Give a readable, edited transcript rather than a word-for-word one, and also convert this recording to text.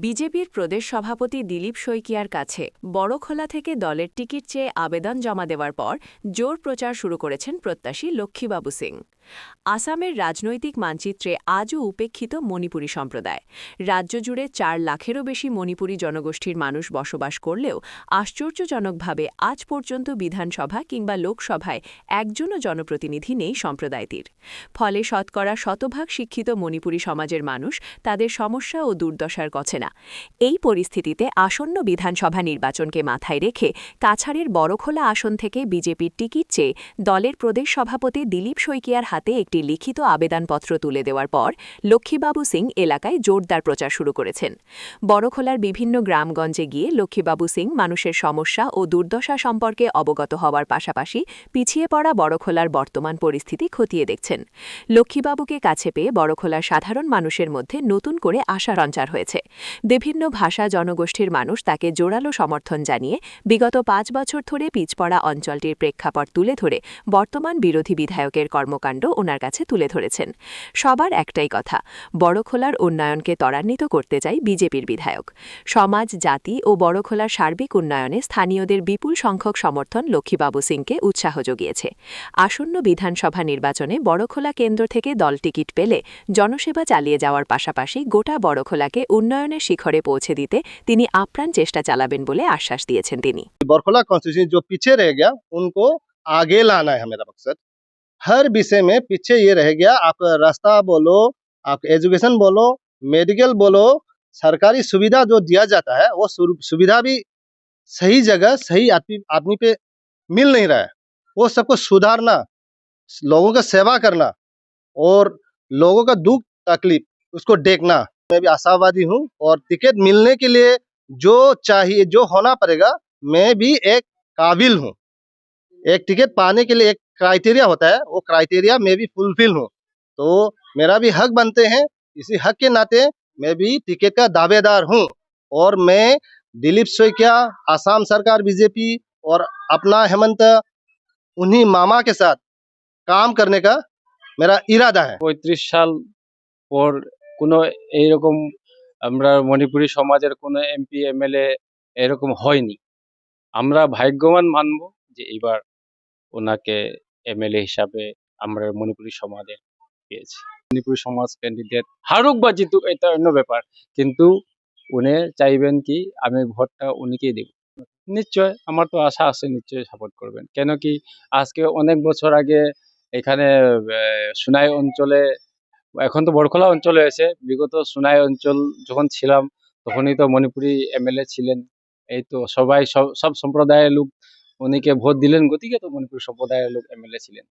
বিজেপির প্রদেশ সভাপতি দিলীপ শইকিয়ার কাছে বড়খোলা থেকে দলের টিকিট চেয়ে আবেদন জমা দেওয়ার পর জোর প্রচার শুরু করেছেন প্রত্যাশী লক্ষ্মীবাবু সিং। আসামের রাজনৈতিক মানচিত্রে আজও উপেক্ষিত মণিপুরী সম্প্রদায়। রাজ্য জুড়ে ৪ লাখেরও বেশি মণিপুরী জনগোষ্ঠীর মানুষ বসবাস করলেও আশ্চর্যজনকভাবে আজ পর্যন্ত বিধানসভা কিংবা লোকসভায় একজনও জনপ্রতিনিধি নেই সম্প্রদায়টির। ফলে শতকরা শতভাগ শিক্ষিত মণিপুরী সমাজের মানুষ তাদের সমস্যা ও দুর্দশার কথা না। এই পরিস্থিতিতে আসন্ন বিধানসভা নির্বাচনকে মাথায় রেখে কাছাড়ের বড়খোলা আসন থেকে বিজেপির টিকিট চেয়ে দলের প্রদেশ সভাপতি দিলীপ শইকিয়ার হাতে একটি লিখিত আবেদনপত্র তুলে দেওয়ার পর লক্ষ্মীবাবু সিং এলাকায় জোরদার প্রচার শুরু করেছেন। বড়খোলার বিভিন্ন গ্রামগঞ্জে গিয়ে লক্ষ্মীবাবু সিং মানুষের সমস্যা ও দুর্দশা সম্পর্কে অবগত হওয়ার পাশাপাশি পিছিয়ে পড়া বড়খোলার বর্তমান পরিস্থিতি খতিয়ে দেখছেন। লক্ষ্মীবাবুকে কাছে পেয়ে বড়খোলার সাধারণ মানুষের মধ্যে নতুন করে আশা সঞ্চার হয়েছে। বিভিন্ন ভাষা জনগোষ্ঠীর মানুষ তাকে জোরালো সমর্থন জানিয়ে বিগত ৫ বছর ধরে পিছপড়া অঞ্চলটির প্রেক্ষাপট তুলে ধরে বর্তমান বিরোধী বিধায়কের কর্মকাণ্ড ওনার কাছে তুলে ধরেছেন। সবার একটাই কথা, বড়খোলার উন্নয়নকে ত্বরান্বিত করতে চাই বিজেপির বিধায়ক। সমাজ, জাতি ও বড়খোলার সার্বিক উন্নয়নে স্থানীয়দের বিপুল সংখ্যক সমর্থন লক্ষ্মীবাবু সিংকে উৎসাহ জুগিয়েছে। আসন্ন বিধানসভা নির্বাচনে বড়খোলা কেন্দ্র থেকে দল টিকিট পেলে জনসেবা চালিয়ে যাওয়ার পাশাপাশি গোটা বড়খোলাকে উন্নয়নের শিখরে পৌঁছে দিতে তিনি আপ্রাণ চেষ্টা চালাবেন বলে আশ্বাস দিয়েছেন তিনি। बरखोला कॉन्स्टिट्यूशन जो पीछे रह गया उनको आगे लाना है मेरा मकसद। हर विषय में पीछे ये रह गया, आप रास्ता बोलो, आप एजुकेशन बोलो, मेडिकल बोलो, सरकारी सुविधा जो दिया जाता है वो सुविधा भी सही जगह सही आदमी पे मिल नहीं रहा है। वो सबको सुधारना, लोगों का सेवा करना और लोगों का दुख तकलीफ उसको देखना। मैं भी आशावादी हूँ और टिकट मिलने के लिए जो चाहिए जो होना पड़ेगा, मैं भी एक काबिल हूँ। एक टिकट पाने के लिए एक क्राइटेरिया होता है, वो क्राइटेरिया मैं भी फुलफिल हूँ, तो मेरा भी हक बनते हैं। इसी हक के नाते मैं भी टिकट का दावेदार हूँ और मैं दिलीप शइकिया, आसाम सरकार बीजेपी और अपना हेमंत उन्हीं मामा के साथ काम करने का मेरा इरादा है। ৩৫ সাল পর কোনো এইরকম আমরা মণিপুরী সমাজের কোনো এমপি এমএলএ এরকম হয়নি। আমরা ভাগ্যবান মানব যে এবার ওনাকে এমএলএ হিসাবে আমরা মণিপুরী সমাজে পেয়েছি। মণিপুরী সমাজ ক্যান্ডিডেট হারুক বা জিতুক এটা অন্য ব্যাপার, কিন্তু উনি চাইবেন কি আমি ভোটটা উনিকেই দেব। নিশ্চয় আমার তো আশা আছে নিশ্চয়ই সাপোর্ট করবেন। কেন কি আজকে অনেক বছর আগে এখানে সুনাই অঞ্চলে, এখন তো বড়খোলা অঞ্চলে আছে, বিগত সুনাই অঞ্চল যখন ছিলাম তখনই তো মণিপুরী এমএলএ ছিলেন। এই তো সবাই সব সম্প্রদায়ের লোক উনিকে ভোট দিলেন, গতিকে তো মণিপুরী সম্প্রদায়ের লোক এমএলএ ছিলেন।